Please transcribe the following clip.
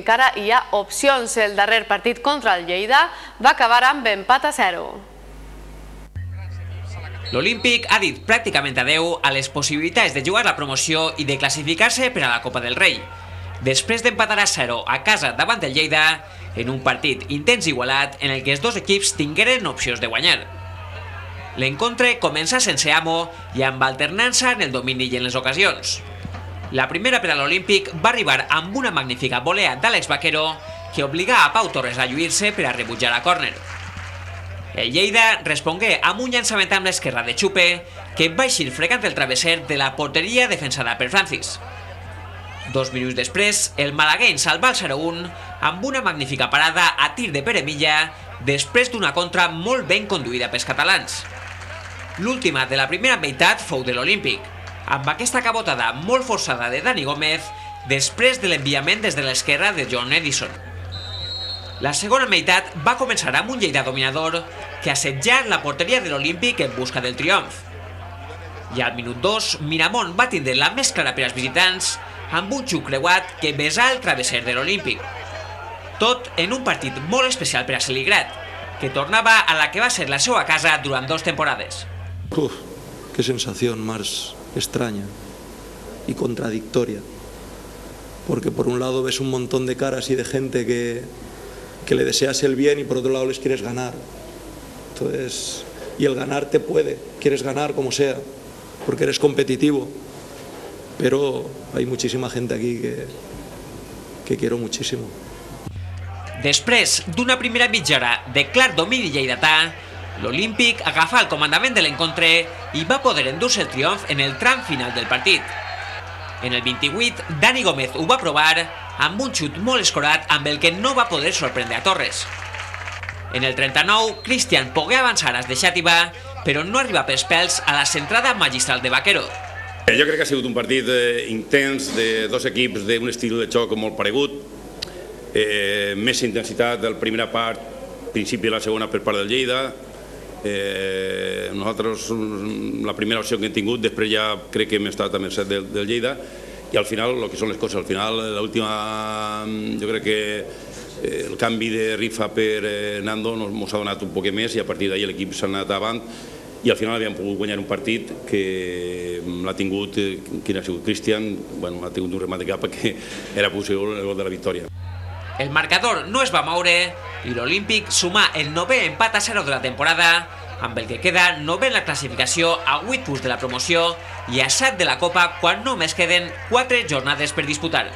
Encara hi ha opcions. El darrer partit contra el Lleida va acabar amb empat a 0. L'Olímpic ha dit pràcticament adeu a les possibilitats de jugar la promoció i de classificar-se per a la Copa del Rei. Després d'empatar a 0 a casa davant del Lleida, en un partit intens i igualat en el que els dos equips tingueren opcions de guanyar. L'encontre comença sense amo i amb alternança en el domini i en les ocasions. La primera per a l'Olímpic va arribar amb una magnífica volea d'Àlex Vaquero que obligà a Pau Torres a lluir-se per a rebutjar a córner. El Lleida respongué amb un llançament amb l'esquerra de Xupe que va eixir fregant el travesser de la porteria defensada per Francis. 2 minuts després, el malagueny salva el 0-1 amb una magnífica parada a tir de Pere Milla després d'una contra molt ben conduïda pels catalans. L'última de la primera meitat fou de l'Olímpic, amb aquesta cabotada molt forçada de Dani Gómez després de l'enviament des de l'esquerra de John Edison. La segona meitat va començar amb un Lleida dominador que assetjà la porteria de l'Olímpic en busca del triomf. I al minut 2, Miramont va tindre la més clara per als visitants amb un xuc creuat que besà el travesser de l'Olímpic. Tot en un partit molt especial per a Celigrat, que tornava a la que va ser la seva casa durant 2 temporades. Qué sensación más extraña y contradictoria, porque por un lado ves un montón de caras y de gente que le deseas el bien y por otro lado les quieres ganar. Entonces, y el ganar te puede, quieres ganar como sea, porque eres competitivo, pero hay muchísima gente aquí que quiero muchísimo. Després d'una primera mitja hora de clar domini lleidatà, l'Olímpic agafà el comandament de l'encontre i va poder endur-se el triomf en el tram final del partit. En el 28, Dani Gómez ho va provar amb un xut molt escorat amb el que no va poder sorprendre a Torres. En el 39, Cristian pogué avançar als de Xàtiva, però no arriba pels pèls a la centrada magistral de Vaquero. Jo crec que ha sigut un partit intens de dos equips d'un estil de xoc molt paregut, més intensitat de la primera part, principi de la segona per part del Lleida. Nosaltres la primera opció que hem tingut, després ja crec que hem estat a mercè del Lleida, i al final, el que són les coses, al final, l'última, jo crec que el canvi de Rifa per Nando ens ha donat un poc més i a partir d'ahir l'equip s'ha anat avant i al final havíem pogut guanyar un partit que l'ha tingut, quin ha sigut Cristian, ha tingut un remat de capa que era possible el gol de la victòria. El marcador no es va moure i l'Olímpic sumà el 9è empat a 0 de la temporada, amb el que queda 9è en la classificació a 8 punts de la promoció i a 7 de la Copa quan només queden 4 jornades per disputar.